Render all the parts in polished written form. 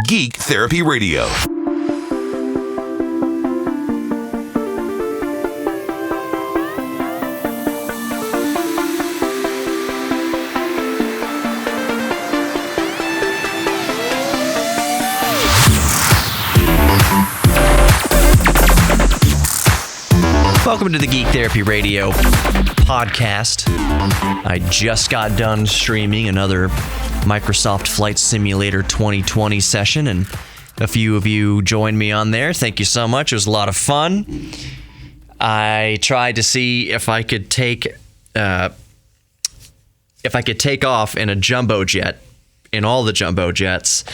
Geek Therapy Radio. Welcome to the Geek Therapy Radio podcast. I just got done streaming another Microsoft Flight Simulator 2020 session, and a few of you joined me on there. Thank you so much. It was a lot of fun. I tried to see if I could take off in a jumbo jet, in all the jumbo jets,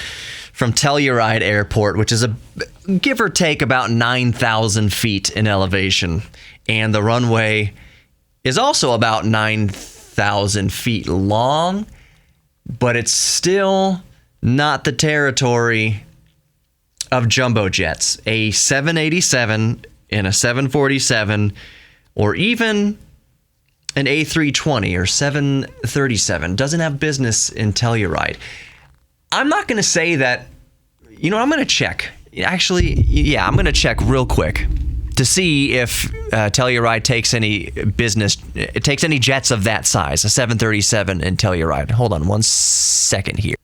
from Telluride Airport, which is a give or take about 9,000 feet in elevation. And the runway is also about 9,000 feet long, but it's still not the territory of jumbo jets. A 787 and a 747, or even an A320 or 737 doesn't have business in Telluride. I'm not going to say that, I'm going to check. Actually, yeah, I'm going to check real quick to see if Telluride takes any jets of that size, a 737 in Telluride. Hold on one second here.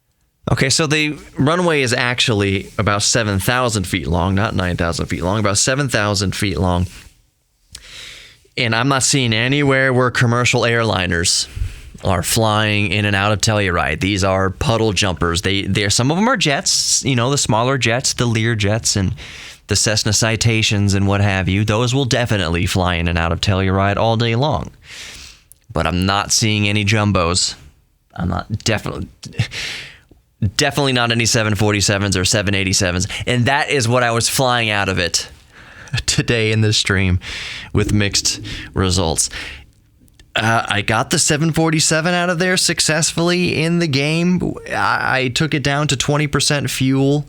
Okay, so the runway is actually about 7,000 feet long, not 9,000 feet long, about 7,000 feet long. And I'm not seeing anywhere where commercial airliners are flying in and out of Telluride. These are puddle jumpers. They're some of them are jets, the smaller jets, the Lear jets and the Cessna Citations and what have you. Those will definitely fly in and out of Telluride all day long. But I'm not seeing any jumbos. I'm not definitely not any 747s or 787s. And that is what I was flying out of it today in the stream with mixed results. I got the 747 out of there successfully in the game. I took it down to 20% fuel.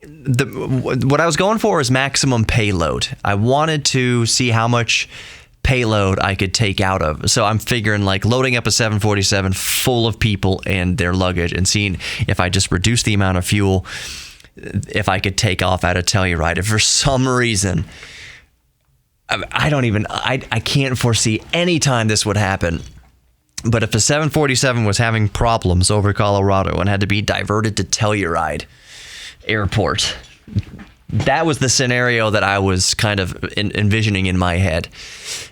What I was going for is maximum payload. I wanted to see how much payload I could take out of. So I'm figuring like loading up a 747 full of people and their luggage and seeing if I just reduce the amount of fuel, if I could take off out of Telluride. If for some reason I can't foresee any time this would happen. But if a 747 was having problems over Colorado and had to be diverted to Telluride Airport, that was the scenario that I was kind of envisioning in my head.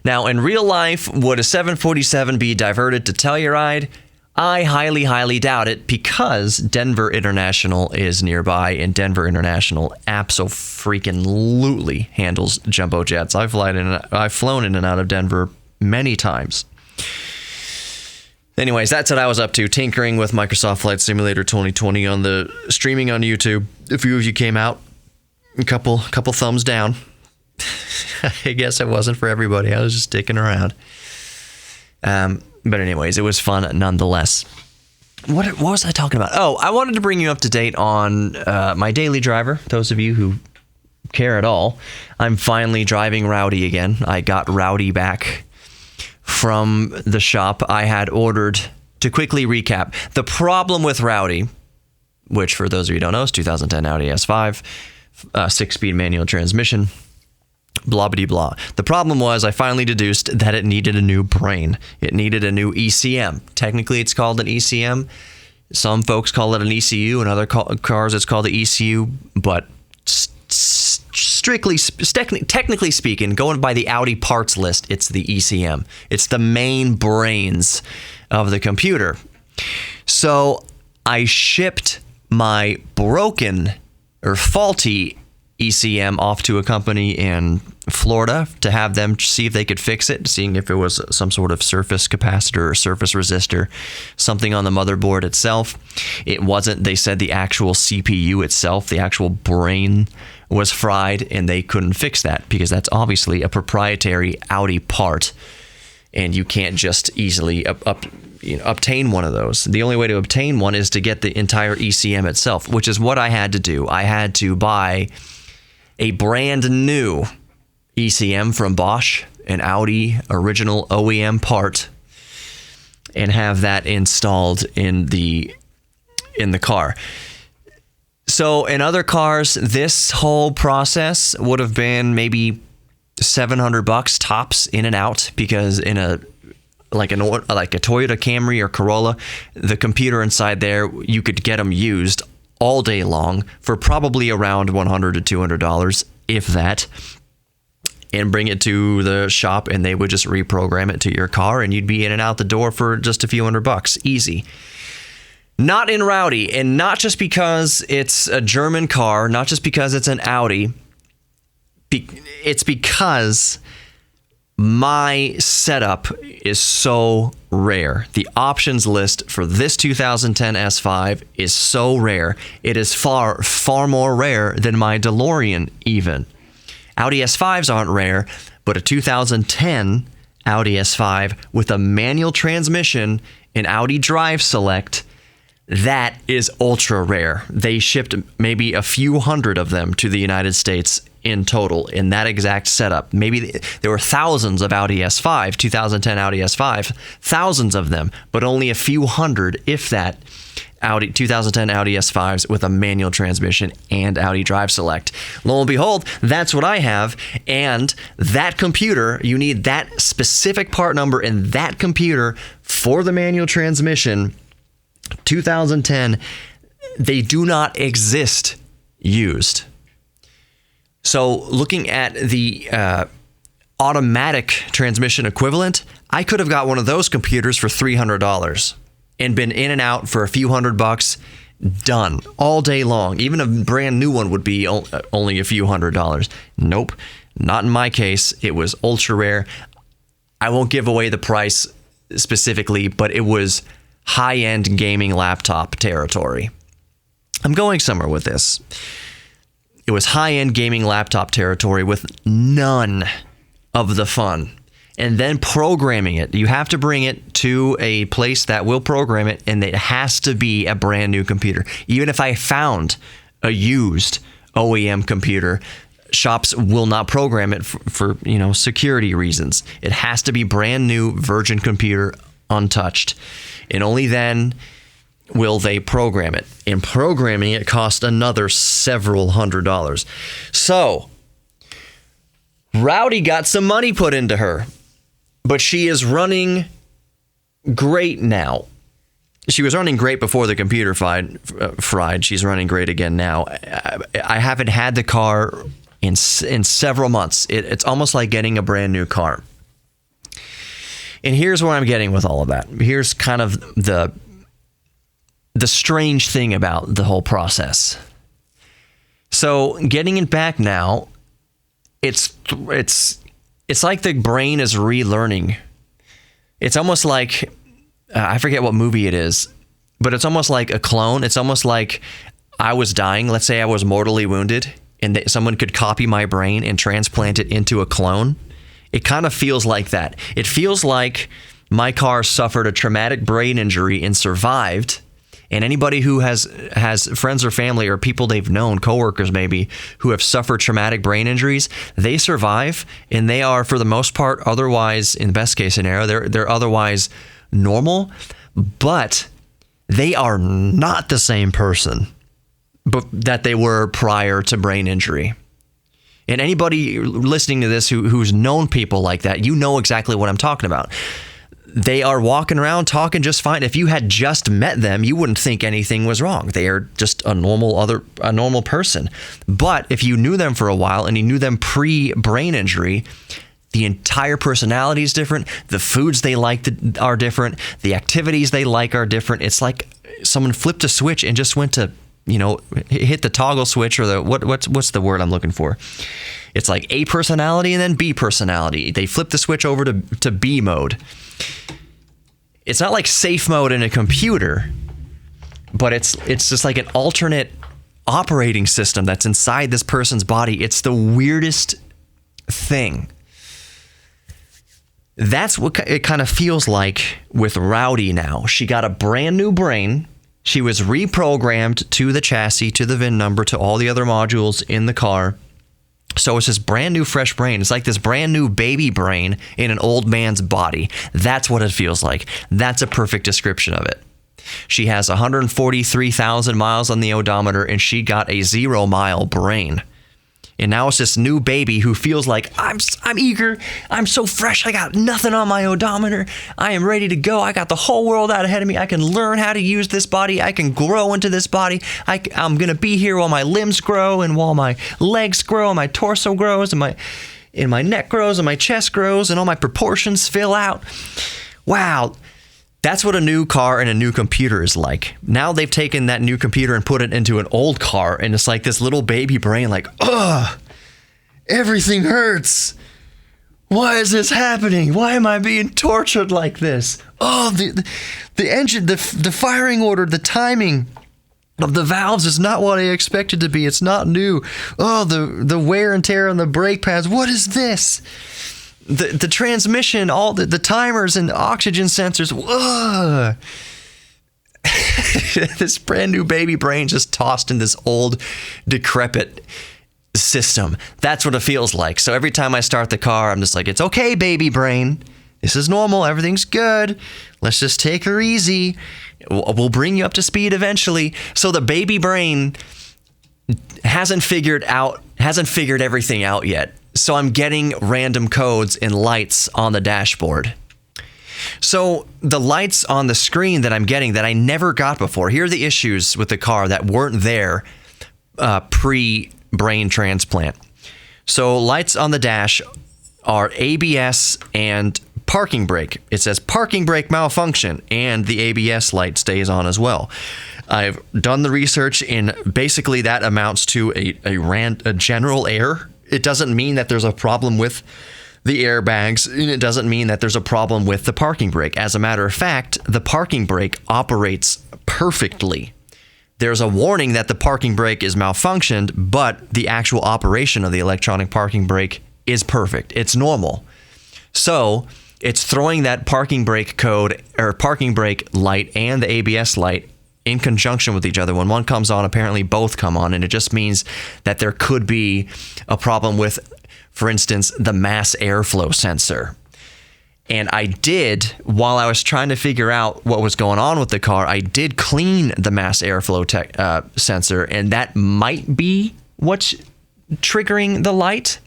Now, in real life, would a 747 be diverted to Telluride? I highly, highly doubt it, because Denver International is nearby, and Denver International abso-freaking-lutely handles jumbo jets. I've flown in and out of Denver many times. Anyways, that's what I was up to, tinkering with Microsoft Flight Simulator 2020 on the streaming on YouTube. A few of you came out, a couple thumbs down. I guess it wasn't for everybody. I was just sticking around. But anyways, it was fun nonetheless. What was I talking about? Oh, I wanted to bring you up to date on my daily driver. Those of you who care at all, I'm finally driving Raudi again. I got Raudi back from the shop. I had ordered, to quickly recap, the problem with Raudi, which for those of you who don't know is 2010 Audi S5, 6-speed manual transmission. Blah, blah, blah. The problem was I finally deduced that it needed a new brain. It needed a new ECM. Technically, it's called an ECM. Some folks call it an ECU. In other cars, it's called the ECU. But technically speaking, going by the Audi parts list, it's the ECM. It's the main brains of the computer. So I shipped my broken or faulty ECM off to a company in Florida to have them see if they could fix it, seeing if it was some sort of surface capacitor or surface resistor, something on the motherboard itself. It wasn't. They said the actual CPU itself, the actual brain, was fried, and they couldn't fix that because that's obviously a proprietary Audi part, and you can't just easily obtain one of those. The only way to obtain one is to get the entire ECM itself, which is what I had to do. I had to buy a brand new ECM from Bosch, an Audi original OEM part, and have that installed in the car. So in other cars, this whole process would have been maybe $700 tops in and out, because in a Toyota Camry or Corolla, the computer inside there, you could get them used all day long for probably around $100 to $200, if that, and bring it to the shop and they would just reprogram it to your car and you'd be in and out the door for just a few $100. Easy. Not in Raudi, and not just because it's a German car, not just because it's an Audi. It's because my setup is so rare. The options list for this 2010 S5 is so rare. It is far, far more rare than my DeLorean even. Audi S5s aren't rare, but a 2010 Audi S5 with a manual transmission and Audi Drive Select, that is ultra rare. They shipped maybe a few hundred of them to the United States in total in that exact setup. Maybe there were thousands of Audi S5, 2010 Audi S5, thousands of them, but only a few hundred, if that, 2010 Audi S5s with a manual transmission and Audi Drive Select. Lo and behold, that's what I have. And that computer, you need that specific part number in that computer for the manual transmission. 2010, they do not exist used. So looking at the automatic transmission equivalent, I could have got one of those computers for $300 and been in and out for a few $100, done all day long. Even a brand new one would be only a few $100. Nope, not in my case. It was ultra rare. I won't give away the price specifically, but it was high-end gaming laptop territory. I'm going somewhere with this. It was high-end gaming laptop territory with none of the fun. And then programming it. You have to bring it to a place that will program it, and it has to be a brand new computer. Even if I found a used OEM computer, shops will not program it for security reasons. It has to be brand new, virgin computer, untouched. And only then will they program it. And programming it cost another several $100s. So, Raudi got some money put into her, but she is running great now. She was running great before the computer fried. She's running great again now. I haven't had the car in several months. It's almost like getting a brand new car. And here's where I'm getting with all of that. Here's kind of the strange thing about the whole process. So getting it back now, it's like the brain is relearning. It's almost like, I forget what movie it is, but it's almost like a clone. It's almost like I was dying. Let's say I was mortally wounded and someone could copy my brain and transplant it into a clone. It kind of feels like that. It feels like my car suffered a traumatic brain injury and survived. And anybody who has friends or family or people they've known, coworkers maybe, who have suffered traumatic brain injuries, they survive, and they are, for the most part, otherwise, in the best case scenario, they're otherwise normal, but they are not the same person that they were prior to brain injury. And anybody listening to this who's known people like that, you know exactly what I'm talking about. They are walking around talking just fine. If you had just met them, you wouldn't think anything was wrong. They are just a normal person. But if you knew them for a while and you knew them pre-brain injury, the entire personality is different. The foods they like are different. The activities they like are different. It's like someone flipped a switch and just went to, hit the toggle switch, or what's the word I'm looking for? It's like A personality and then B personality. They flip the switch over to B mode. It's not like safe mode in a computer, but it's just like an alternate operating system that's inside this person's body. It's the weirdest thing. That's what it kind of feels like with Raudi now. She got a brand new brain. She was reprogrammed to the chassis, to the VIN number, to all the other modules in the car. So it's this brand new, fresh brain. It's like this brand new baby brain in an old man's body. That's what it feels like. That's a perfect description of it. She has 143,000 miles on the odometer, and she got a 0-mile brain. And now it's this new baby who feels like, I'm eager, I'm so fresh, I got nothing on my odometer, I am ready to go, I got the whole world out ahead of me, I can learn how to use this body, I can grow into this body, I'm going to be here while my limbs grow, and while my legs grow, and my torso grows, and my neck grows, and my chest grows, and all my proportions fill out. Wow. That's what a new car and a new computer is like. Now they've taken that new computer and put it into an old car, and it's like this little baby brain like, ugh, everything hurts. Why is this happening? Why am I being tortured like this? Oh, the engine, the firing order, the timing of the valves is not what I expected to be. It's not new. Oh, the wear and tear on the brake pads. What is this? The transmission, all the timers and oxygen sensors. Whoa. This brand new baby brain just tossed in this old, decrepit system. That's what it feels like. So every time I start the car, I'm just like, it's okay, baby brain. This is normal. Everything's good. Let's just take her easy. We'll bring you up to speed eventually. So the baby brain hasn't figured everything out yet. So I'm getting random codes and lights on the dashboard. So the lights on the screen that I'm getting that I never got before, here are the issues with the car that weren't there pre-brain transplant. So lights on the dash are ABS and parking brake. It says parking brake malfunction, and the ABS light stays on as well. I've done the research, and basically that amounts to a general error. It doesn't mean that there's a problem with the airbags, and it doesn't mean that there's a problem with the parking brake. As a matter of fact, the parking brake operates perfectly. There's a warning that the parking brake is malfunctioned, but the actual operation of the electronic parking brake is perfect. It's normal. So it's throwing that parking brake code or parking brake light and the ABS light in conjunction with each other. When one comes on, apparently both come on, and it just means that there could be a problem with, for instance, the mass airflow sensor. And I did, while I was trying to figure out what was going on with the car, I did clean the mass airflow sensor, and that might be what's triggering the light.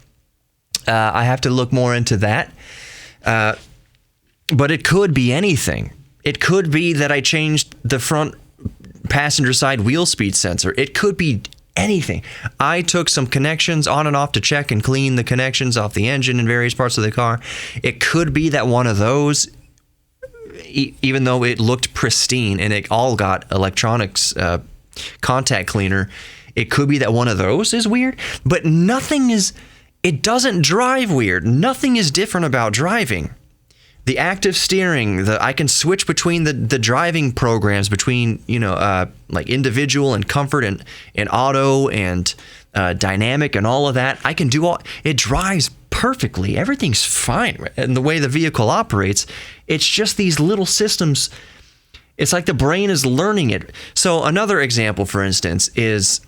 I have to look more into that. But it could be anything. It could be that I changed the front passenger side wheel speed sensor. It could be anything. I took some connections on and off to check and clean the connections off the engine in various parts of the car. It could be that one of those, even though it looked pristine and it all got electronics contact cleaner, it could be that one of those is weird, but it doesn't drive weird. Nothing is different about driving. The active steering, I can switch between the driving programs between, like individual and comfort and auto and dynamic and all of that. I can do it drives perfectly. Everything's fine. And the way the vehicle operates, it's just these little systems. It's like the brain is learning it. So another example, for instance, is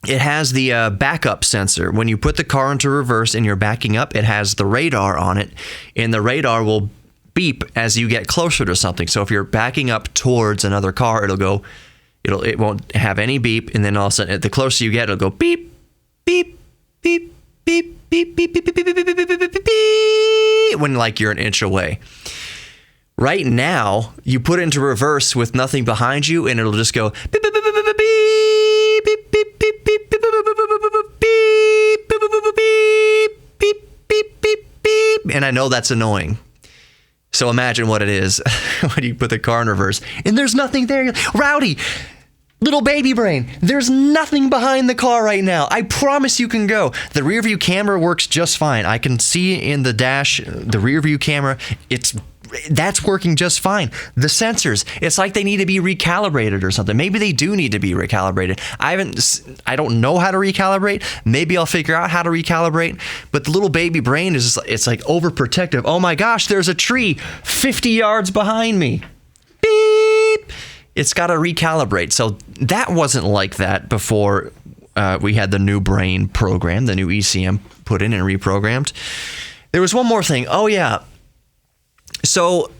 it has the backup sensor. When you put the car into reverse and you're backing up, it has the radar on it, and the radar will beep as you get closer to something. So if you're backing up towards another car, it won't have any beep, and then all of a sudden, the closer you get, it'll go beep, beep, beep, beep, beep, beep, beep, beep, beep, beep, beep, beep, beep, beep, when like you're an inch away. Right now, you put it into reverse with nothing behind you, and it'll just go beep, beep, beep, beep, beep, beep, beep, beep, beep, beep, beep, beep, beep, beep, beep, beep, and I know that's annoying. So imagine what it is when you put the car in reverse, and there's nothing there. Raudi, little baby brain, there's nothing behind the car right now. I promise you can go. The rear view camera works just fine. I can see in the dash, the rear view camera, that's working just fine. The sensors, it's like they need to be recalibrated or something. Maybe they do need to be recalibrated. I don't know how to recalibrate. Maybe I'll figure out how to recalibrate. But the little baby brain is just, it's like overprotective. Oh my gosh, there's a tree 50 yards behind me. Beep. It's got to recalibrate. So that wasn't like that before we had the new brain program, the new ECM put in and reprogrammed. There was one more thing. Oh yeah. So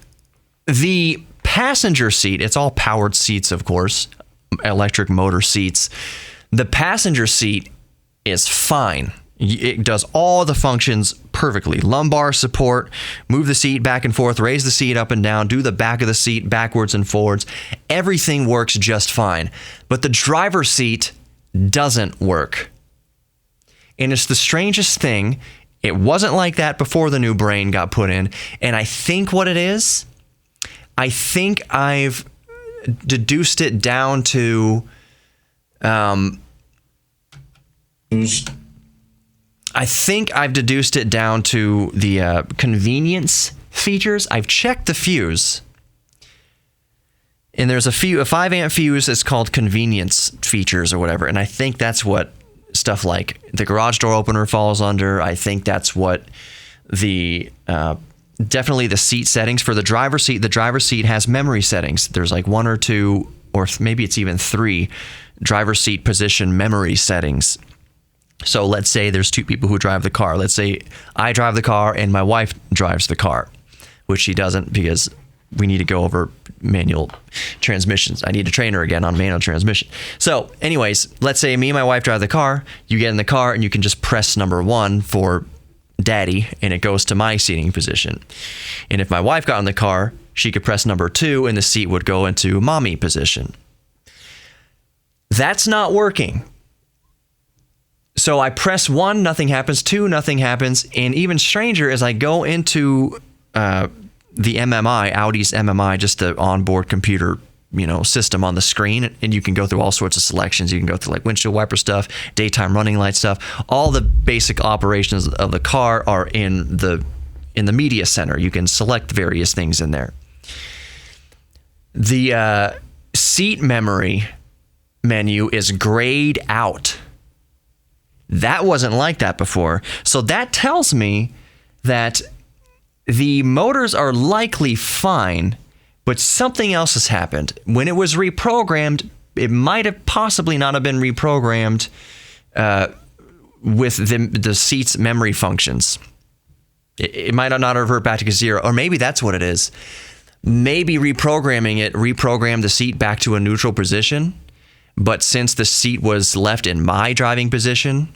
the passenger seat, it's all powered seats, of course, electric motor seats. The passenger seat is fine. It does all the functions perfectly. Lumbar support, move the seat back and forth, raise the seat up and down, do the back of the seat backwards and forwards. Everything works just fine. But the driver's seat doesn't work. And it's the strangest thing. It wasn't like that before the new brain got put in. And I think what it is, I think I've deduced it down to... I think I've deduced it down to the convenience features. I've checked the fuse, and there's a 5-amp fuse that's called convenience features or whatever, and I think that's what stuff like the garage door opener falls under. I think that's what the definitely the seat settings for the driver's seat. The driver's seat has memory settings. There's like 1 or 2, or maybe it's even 3 driver's seat position memory settings. So let's say there's 2 people who drive the car. Let's say I drive the car and my wife drives the car, which she doesn't because we need to go over manual transmissions. I need to train her again on manual transmission. So anyways, let's say me and my wife drive the car. You get in the car and you can just press number 1 for daddy and it goes to my seating position. And if my wife got in the car, she could press number 2 and the seat would go into mommy position. That's not working. So I press 1, nothing happens. 2, nothing happens. And even stranger is I go into the MMI, Audi's MMI, just the onboard computer, system on the screen, and you can go through all sorts of selections. You can go through like windshield wiper stuff, daytime running light stuff. All the basic operations of the car are in the media center. You can select various things in there. The seat memory menu is grayed out. That wasn't like that before. So that tells me that the motors are likely fine, but something else has happened. When it was reprogrammed, it might have possibly not have been reprogrammed with the seat's memory functions. It might not revert back to 0, or maybe that's what it is. Maybe reprogrammed the seat back to a neutral position, but since the seat was left in my driving position,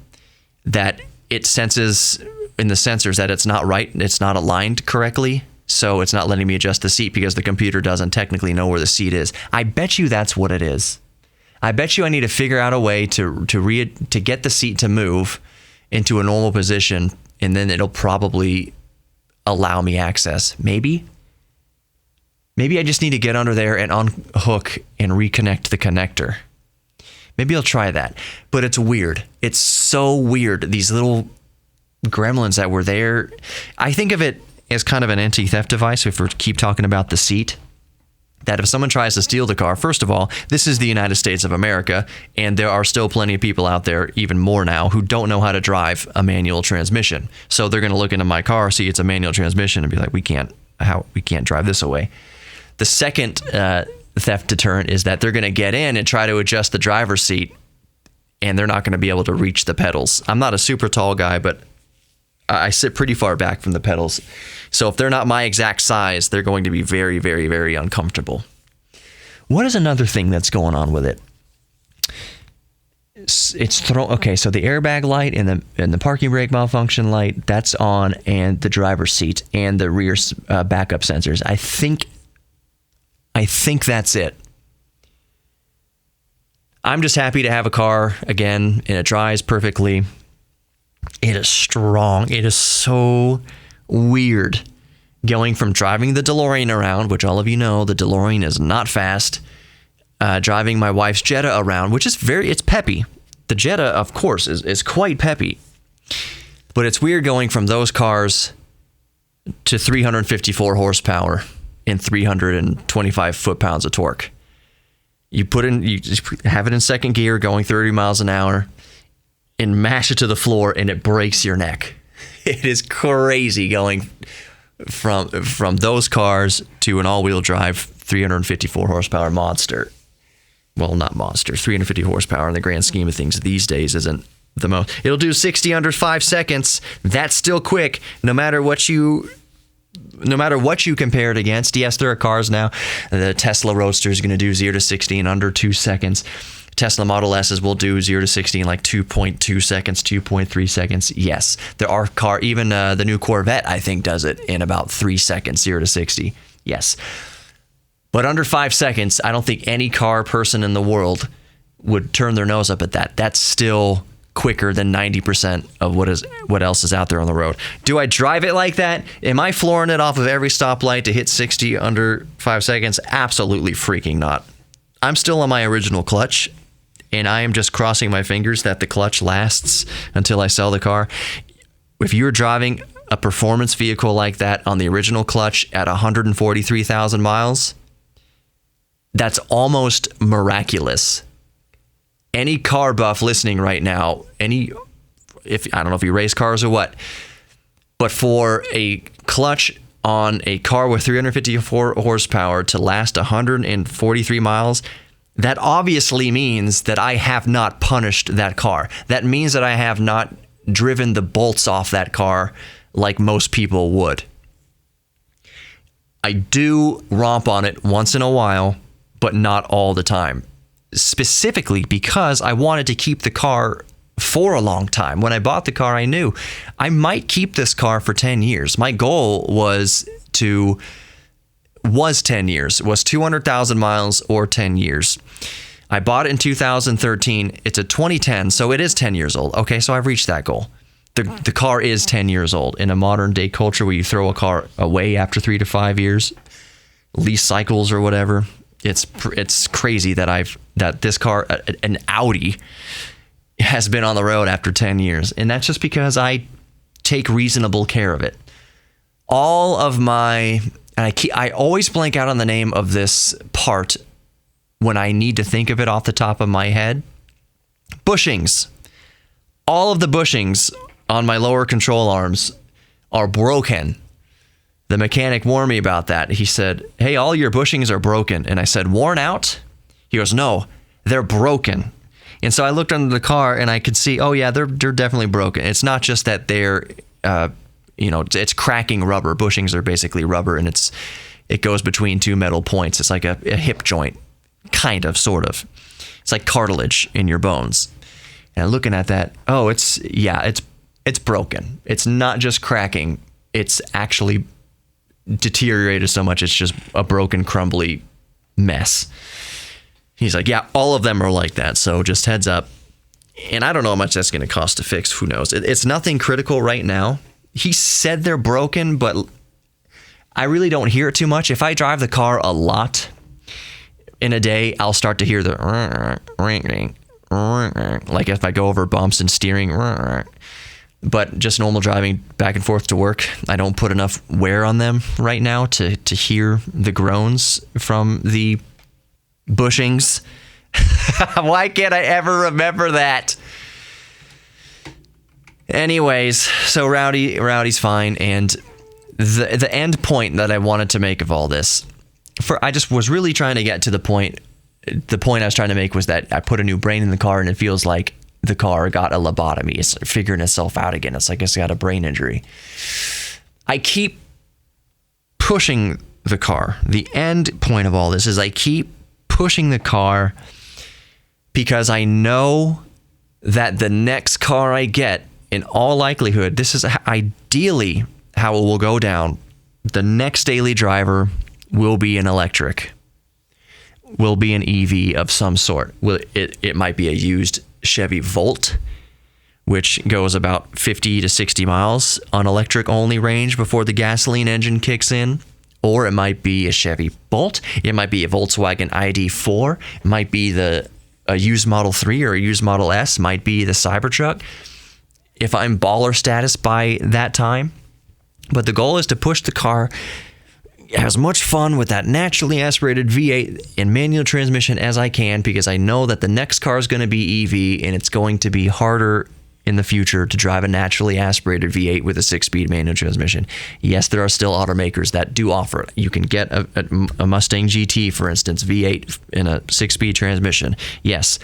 that it senses in the sensors that it's not right, it's not aligned correctly, so it's not letting me adjust the seat because the computer doesn't technically know where the seat is. I bet you that's what it is. I bet you I need to figure out a way to get the seat to move into a normal position, and then it'll probably allow me access. Maybe I just need to get under there and unhook and reconnect the connector. Maybe I'll try that. But it's weird. It's so weird. These little gremlins that were there. I think of it as kind of an anti-theft device if we keep talking about the seat. That if someone tries to steal the car, first of all, this is the United States of America, and there are still plenty of people out there, even more now, who don't know how to drive a manual transmission. So they're going to look into my car, see it's a manual transmission, and be like, we can't drive this away. The second theft deterrent is that they're going to get in and try to adjust the driver's seat, and they're not going to be able to reach the pedals. I'm not a super tall guy, but I sit pretty far back from the pedals. So if they're not my exact size, they're going to be very, very, very uncomfortable. What is another thing that's going on with it? Okay, so the airbag light and the parking brake malfunction light, that's on, and the driver's seat and the rear backup sensors. I think that's it. I'm just happy to have a car again, and it drives perfectly. It is strong. It is so weird going from driving the DeLorean around, which all of you know, the DeLorean is not fast, driving my wife's Jetta around, which is it's peppy. The Jetta, of course, is quite peppy. But it's weird going from those cars to 354 horsepower and 325 foot-pounds of torque. You just have it in second gear going 30 miles an hour and mash it to the floor, and it breaks your neck. It is crazy going from those cars to an all-wheel drive 354 horsepower monster. Well, not monster. 350 horsepower in the grand scheme of things these days isn't the most. It'll do 60 under 5 seconds. That's still quick, no matter what you no matter what you compare it against, yes, there are cars now. The Tesla Roadster is going to do 0 to 60 in under 2 seconds. Tesla Model S's will do 0 to 60 in like 2.2 seconds, 2.3 seconds. Yes, there are even the new Corvette, I think, does it in about 3 seconds, 0 to 60. Yes. But under 5 seconds, I don't think any car person in the world would turn their nose up at that. That's still quicker than 90% of what else is out there on the road. Do I drive it like that? Am I flooring it off of every stoplight to hit 60 under 5 seconds? Absolutely freaking not. I'm still on my original clutch, and I am just crossing my fingers that the clutch lasts until I sell the car. If you're driving a performance vehicle like that on the original clutch at 143,000 miles, that's almost miraculous. Any car buff listening right now, I don't know if you race cars or what, but for a clutch on a car with 354 horsepower to last 143 miles, that obviously means that I have not punished that car. That means that I have not driven the bolts off that car like most people would. I do romp on it once in a while, but not all the time. Specifically because I wanted to keep the car for a long time. When I bought the car, I knew I might keep this car for 10 years. My goal was 10 years, was 200,000 miles or 10 years. I bought it in 2013. It's a 2010, so it is 10 years old. Okay, so I've reached that goal. The car is 10 years old. In a modern day culture where you throw a car away after 3 to 5 years, lease cycles or whatever, it's crazy that this car, an Audi, has been on the road after 10 years. And that's just because I take reasonable care of it. All of my, and I always blank out on the name of this part when I need to think of it off the top of my head. Bushings. All of the bushings on my lower control arms are broken. The mechanic warned me about that. He said, "Hey, all your bushings are broken." And I said, "Worn out?" He goes, "No, they're broken." And so I looked under the car and I could see, oh yeah, they're definitely broken. It's not just that they're, it's cracking rubber. Bushings are basically rubber, and it goes between two metal points. It's like a hip joint, kind of, sort of. It's like cartilage in your bones. And looking at that, it's broken. It's not just cracking. It's actually deteriorated so much it's just a broken, crumbly mess. He's like, yeah, all of them are like that, so just heads up. And I don't know how much that's going to cost to fix. Who knows? It's nothing critical right now. He said they're broken, but I really don't hear it too much. If I drive the car a lot in a day, I'll start to hear the ring, like if I go over bumps and steering. But just normal driving back and forth to work, I don't put enough wear on them right now to hear the groans from the bushings. Why can't I ever remember that? Anyways, so Rowdy's fine, and the end point that I wanted to make of all this, I just was really trying to get to the point I was trying to make was that I put a new brain in the car, and it feels like the car got a lobotomy. It's figuring itself out again. It's like it's got a brain injury. I keep pushing the car. The end point of all this is I keep pushing the car because I know that the next car I get, in all likelihood, this is ideally how it will go down. The next daily driver will be an electric, will be an EV of some sort. It might be a used Chevy Volt, which goes about 50 to 60 miles on electric only range before the gasoline engine kicks in. Or it might be a Chevy Bolt. It might be a Volkswagen ID4. It might be a used Model 3 or a used Model S. Might be the Cybertruck, if I'm baller status by that time. But the goal is to push the car as much fun with that naturally aspirated V8 and manual transmission as I can, because I know that the next car is going to be EV, and it's going to be harder in the future to drive a naturally aspirated V8 with a 6-speed manual transmission. Yes, there are still automakers that do offer it. You can get a Mustang GT, for instance, V8 in a 6-speed transmission. Yes,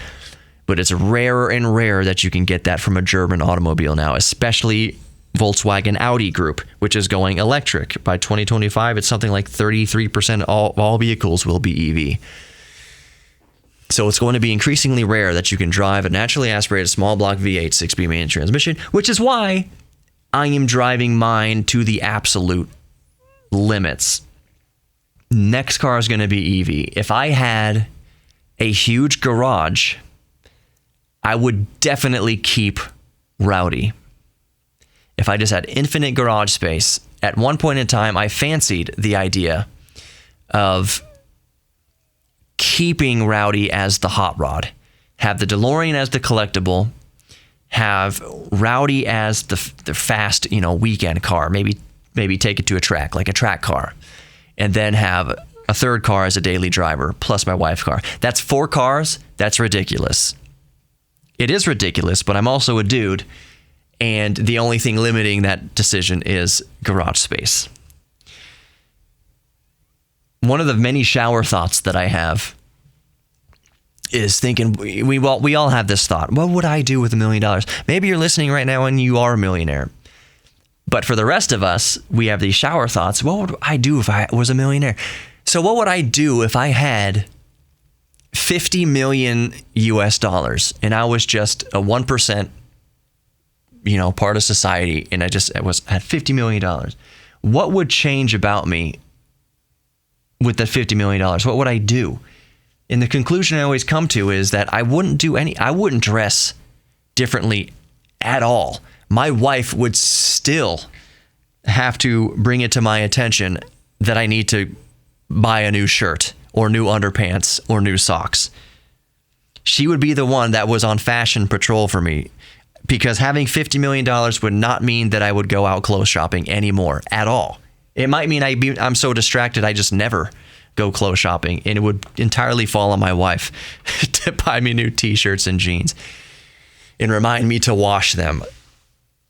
but it's rarer and rarer that you can get that from a German automobile now, especially Volkswagen Audi group, which is going electric. By 2025, it's something like 33% of all vehicles will be EV. So it's going to be increasingly rare that you can drive a naturally aspirated small block V8 6-speed manual transmission, which is why I am driving mine to the absolute limits. Next car is going to be EV. If I had a huge garage, I would definitely keep Raudi. If I just had infinite garage space, at one point in time, I fancied the idea of keeping Raudi as the hot rod, have the DeLorean as the collectible, have Raudi as the fast, weekend car, maybe take it to a track, like a track car, and then have a third car as a daily driver, plus my wife's car. That's 4 cars. That's ridiculous. It is ridiculous, but I'm also a dude, and the only thing limiting that decision is garage space. One of the many shower thoughts that I have is thinking, we all have this thought, what would I do with $1 million? Maybe you're listening right now and you are a millionaire. But for the rest of us, we have these shower thoughts. What would I do if I was a millionaire? So what would I do if I had 50 million US dollars and I was just a 1%, part of society, and I had $50 million? What would change about me with that $50 million? What would I do? And the conclusion I always come to is that I wouldn't dress differently at all. My wife would still have to bring it to my attention that I need to buy a new shirt or new underpants or new socks. She would be the one that was on fashion patrol for me, because having $50 million would not mean that I would go out clothes shopping anymore at all. It might mean I'm so distracted I just never go clothes shopping, and it would entirely fall on my wife to buy me new t-shirts and jeans and remind me to wash them.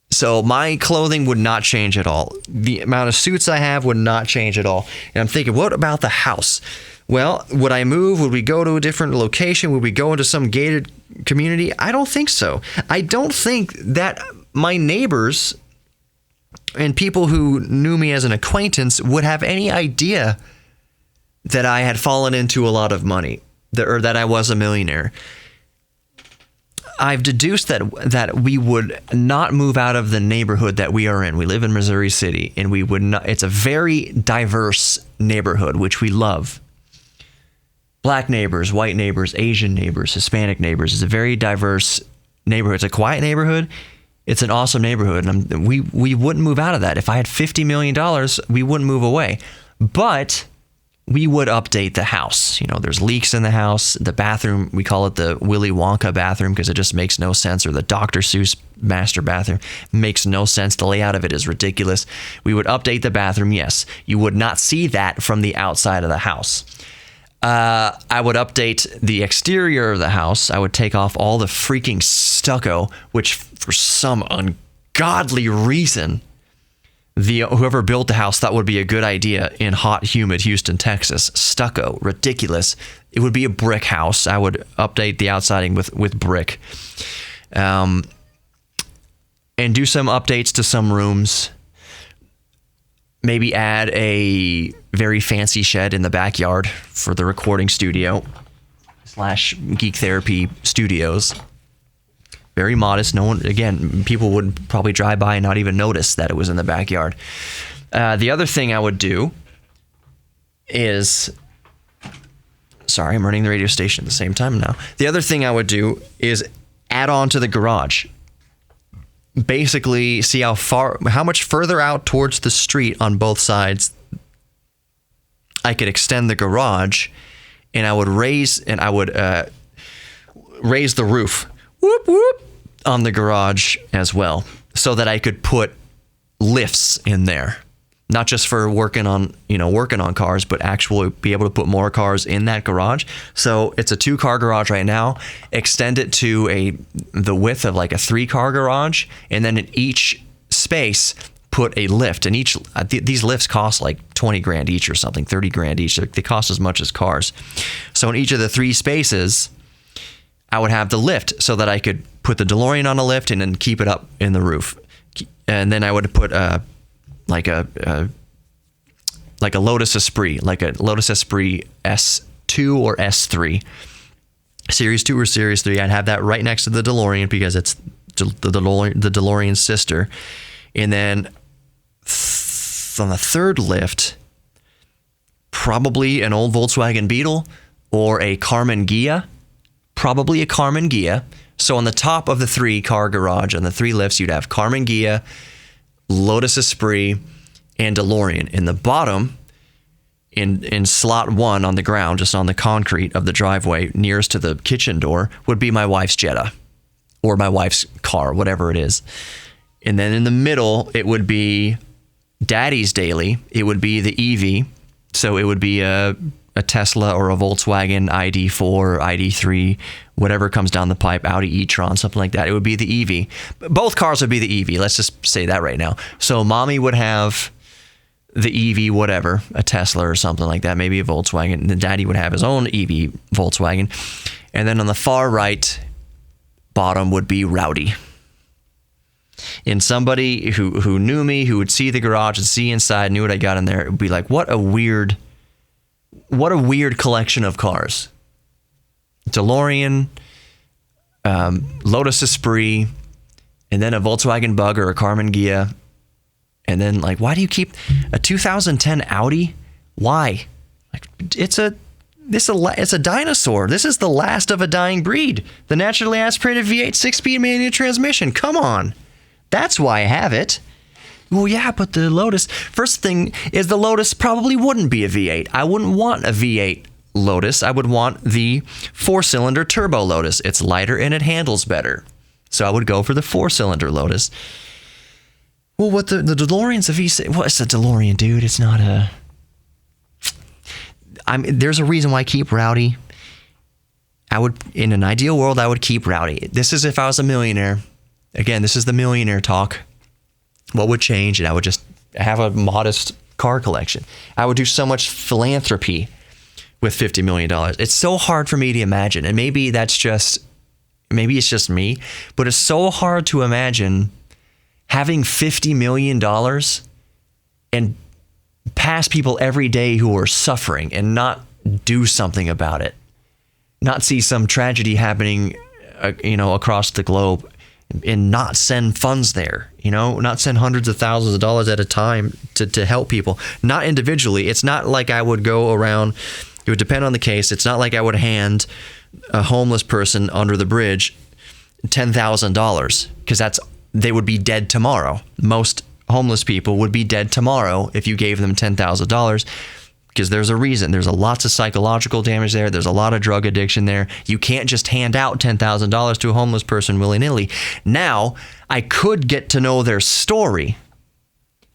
So my clothing would not change at all. The amount of suits I have would not change at all. And I'm thinking, what about the house? Well, would I move? Would we go to a different location? Would we go into some gated community? I don't think so. I don't think that my neighbors and people who knew me as an acquaintance would have any idea that I had fallen into a lot of money, or that I was a millionaire. I've deduced that we would not move out of the neighborhood that we are in. We live in Missouri City, and we would not. It's a very diverse neighborhood, which we love. Black neighbors, white neighbors, Asian neighbors, Hispanic neighbors. It's a very diverse neighborhood. It's a quiet neighborhood. It's an awesome neighborhood, and we wouldn't move out of that. If I had $50 million, we wouldn't move away. But we would update the house. There's leaks in the house. The bathroom, we call it the Willy Wonka bathroom because it just makes no sense, or the Dr. Seuss master bathroom. Makes no sense. The layout of it is ridiculous. We would update the bathroom, yes. You would not see that from the outside of the house. I would update the exterior of the house. I would take off all the freaking stucco, which for some ungodly reason, whoever built the house thought would be a good idea in hot, humid Houston, Texas. Stucco, ridiculous. It would be a brick house. I would update the outsiding with brick. And do some updates to some rooms. Maybe add a very fancy shed in the backyard for the recording studio / Geek Therapy Studios. Very modest. People would probably drive by and not even notice that it was in the backyard. The other thing I would do is, sorry, I'm running the radio station at the same time now. The other thing I would do is add on to the garage. Basically, see how much further out towards the street on both sides I could extend the garage, and I would raise the roof, whoop whoop, on the garage as well, so that I could put lifts in there, not just for working on cars, but actually be able to put more cars in that garage. So it's a 2-car garage right now. Extend it to the width of like a 3-car garage, and then in each space put a lift. And these lifts cost like 20 grand each or something, 30 grand each. They cost as much as cars. So in each of the 3 spaces, I would have the lift so that I could put the DeLorean on a lift and then keep it up in the roof. and then I would put like a Lotus Esprit, like a Lotus Esprit S2 or S3, Series 2 or Series 3. I'd have that right next to the DeLorean because it's the DeLorean's sister. And then on the third lift, probably an old Volkswagen Beetle or a Karmann Ghia. Probably a Karmann Ghia. So on the top of the 3-car garage, on the 3 lifts, you'd have Karmann Ghia, Lotus Esprit, and DeLorean. In the bottom, in slot 1 on the ground, just on the concrete of the driveway nearest to the kitchen door, would be my wife's Jetta or my wife's car, whatever it is. And then in the middle, it would be Daddy's daily. It would be the EV. So it would be a Tesla or a Volkswagen ID4, ID3, whatever comes down the pipe, Audi e-tron, something like that. It would be the EV. Both cars would be the EV. Let's just say that right now. So mommy would have the EV, whatever, a Tesla or something like that, maybe a Volkswagen. And then daddy would have his own EV Volkswagen. And then on the far right bottom would be Raudi. And somebody who knew me, who would see the garage and see inside, knew what I got in there, it would be like, what a weird collection of cars. DeLorean, Lotus Esprit, and then a Volkswagen Bug or a Karmann Ghia. And then, like, why do you keep a 2010 Audi? Why? Like, it's a dinosaur. This is the last of a dying breed. The naturally aspirated V8 6-speed manual transmission. Come on. That's why I have it. Well, yeah, but the Lotus, first thing is the Lotus probably wouldn't be a V8. I wouldn't want a V8 Lotus. I would want the 4-cylinder turbo Lotus. It's lighter and it handles better. So I would go for the 4-cylinder Lotus. Well, what the DeLorean's a V6. Well, it's a DeLorean, dude. It's not a... There's a reason why I keep Raudi. In an ideal world, I would keep Raudi. This is if I was a millionaire. Again, this is the millionaire talk. What would change? And I would just have a modest car collection. I would do so much philanthropy with $50 million. It's so hard for me to imagine. And maybe it's just me, but it's so hard to imagine having $50 million and pass people every day who are suffering and not do something about it. Not see some tragedy happening, across the globe and not send funds there, not send hundreds of thousands of dollars at a time to help people, not individually. It's not like I would go around, it would depend on the case. It's not like I would hand a homeless person under the bridge $10,000 because they would be dead tomorrow. Most homeless people would be dead tomorrow if you gave them $10,000 because there's a reason. There's lots of psychological damage there. There's a lot of drug addiction there. You can't just hand out $10,000 to a homeless person willy-nilly. Now, I could get to know their story.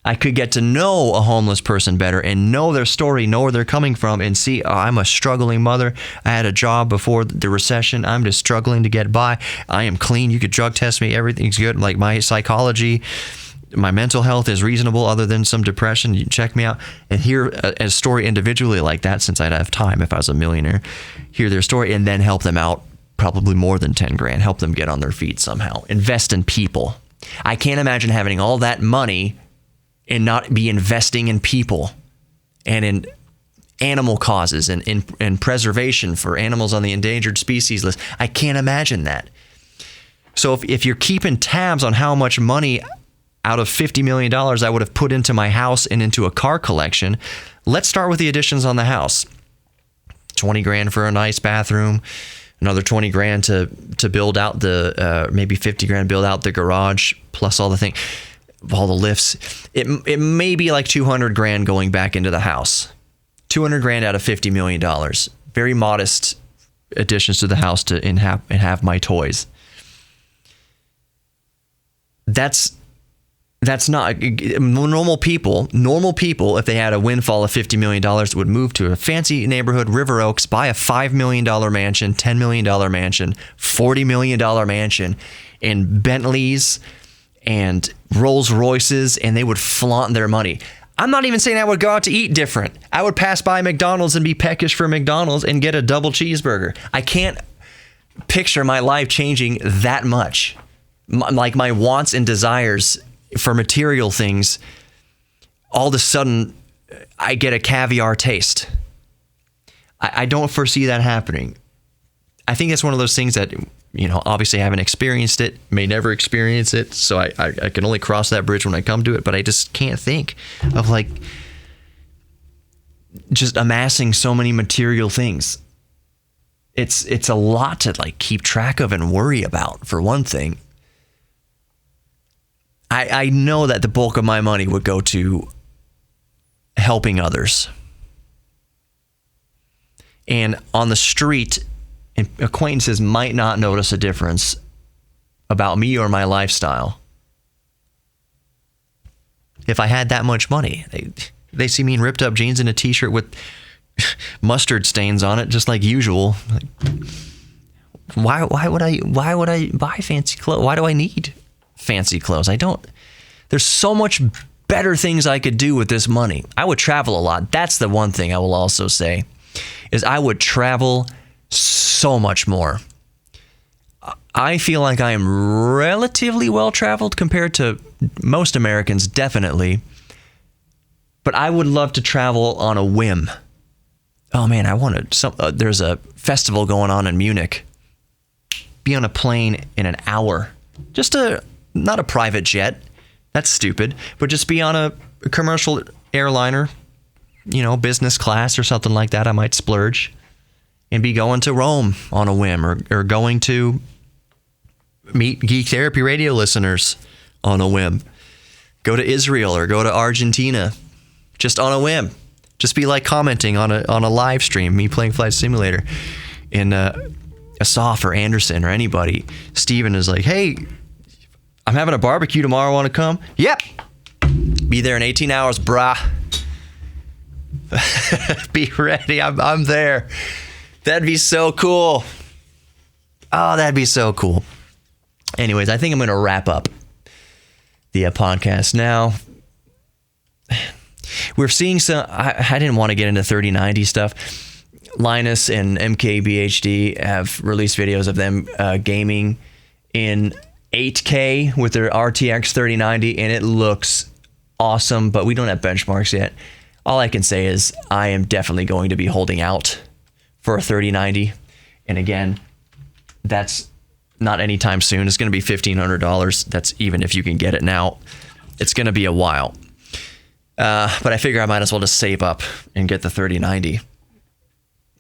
I could get to know a homeless person better and know their story, know where they're coming from, and see, I'm a struggling mother. I had a job before the recession. I'm just struggling to get by. I am clean. You could drug test me. Everything's good. Like my psychology, my mental health is reasonable other than some depression. You can check me out and hear a story individually like that, since I'd have time if I was a millionaire. Hear their story and then help them out, probably more than 10 grand. Help them get on their feet somehow. Invest in people. I can't imagine having all that money and not be investing in people and in animal causes and in preservation for animals on the endangered species list. I can't imagine that. So if you're keeping tabs on how much money out of $50 million I would have put into my house and into a car collection, let's start with the additions on the house. 20 grand for a nice bathroom, another 20 grand to build out maybe 50 grand build out the garage, plus all the lifts. It may be like 200 grand going back into the house. 200 grand out of $50 million. Very modest additions to the house and have my toys. That's not normal people. Normal people, if they had a windfall of $50 million, would move to a fancy neighborhood, River Oaks, buy a $5 million mansion, $10 million mansion, $40 million mansion, and Bentleys and Rolls Royces, and they would flaunt their money. I'm not even saying I would go out to eat different. I would pass by McDonald's and be peckish for McDonald's and get a double cheeseburger. I can't picture my life changing that much. Like my wants and desires for material things, all of a sudden I get a caviar taste. I don't foresee that happening. I think it's one of those things that, obviously I haven't experienced it, may never experience it, so I can only cross that bridge when I come to it, but I just can't think of like just amassing so many material things. It's a lot to like keep track of and worry about, for one thing. I know that the bulk of my money would go to helping others. And on the street, acquaintances might not notice a difference about me or my lifestyle. If I had that much money, they see me in ripped up jeans and a t-shirt with mustard stains on it, just like usual. Why would I buy fancy clothes? Why do I need fancy clothes? I don't. There's so much better things I could do with this money. I would travel a lot. That's the one thing I will also say, is I would travel so much more. I feel like I am relatively well traveled compared to most Americans, definitely. But I would love to travel on a whim. Oh man, there's a festival going on in Munich. Be on a plane in an hour. Not a private jet. That's stupid. But just be on a commercial airliner, business class or something like that. I might splurge and be going to Rome on a whim, or going to meet Geek Therapy Radio listeners on a whim. Go to Israel or go to Argentina just on a whim. Just be like commenting on a live stream, me playing Flight Simulator. And Asaf or Anderson or anybody, Steven is like, hey, I'm having a barbecue tomorrow, want to come? Yep. Be there in 18 hours, brah. Be ready, I'm there. That'd be so cool. Oh, that'd be so cool. Anyways, I think I'm going to wrap up the podcast now. We're seeing some, I didn't want to get into 3090 stuff. Linus and MKBHD have released videos of them gaming in 8K with their RTX 3090, and it looks awesome, but we don't have benchmarks yet. All I can say is I am definitely going to be holding out for a 3090. And again, that's not anytime soon. It's going to be $1,500. That's even if you can get it now. It's going to be a while. But I figure I might as well just save up and get the 3090.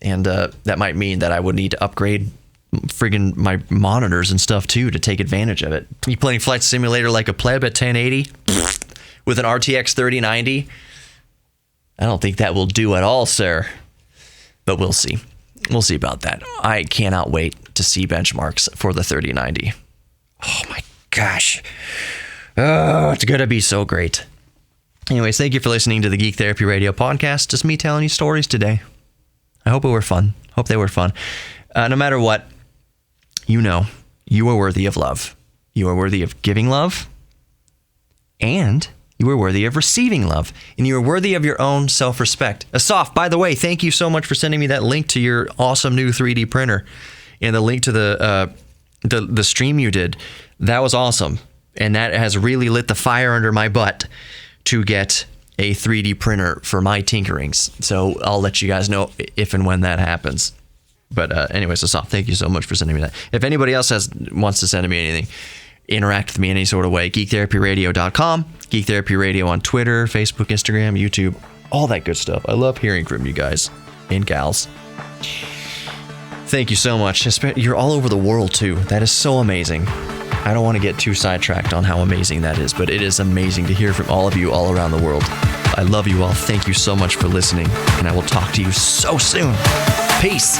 And that might mean that I would need to upgrade friggin' my monitors and stuff too to take advantage of it. You playing Flight Simulator like a pleb at 1080 with an RTX 3090? I don't think that will do at all, sir. But we'll see. We'll see about that. I cannot wait to see benchmarks for the 3090. Oh my gosh. Oh, it's going to be so great. Anyways, thank you for listening to the Geek Therapy Radio podcast. Just me telling you stories today. I hope it were fun. Hope they were fun. No matter what, you are worthy of love. You are worthy of giving love. And you are worthy of receiving love. And you are worthy of your own self-respect. Asaf, by the way, thank you so much for sending me that link to your awesome new 3D printer. And the link to the stream you did. That was awesome. And that has really lit the fire under my butt to get a 3D printer for my tinkerings. So I'll let you guys know if and when that happens. But anyways, Asaf, thank you so much for sending me that. If anybody else wants to send me anything, interact with me in any sort of way, geektherapyradio.com, Geek Therapy Radio on Twitter, Facebook, Instagram, YouTube, all that good stuff. I love hearing from you guys and gals. Thank you so much. You're all over the world, too. That is so amazing. I don't want to get too sidetracked on how amazing that is, but it is amazing to hear from all of you all around the world. I love you all. Thank you so much for listening, and I will talk to you so soon. Peace.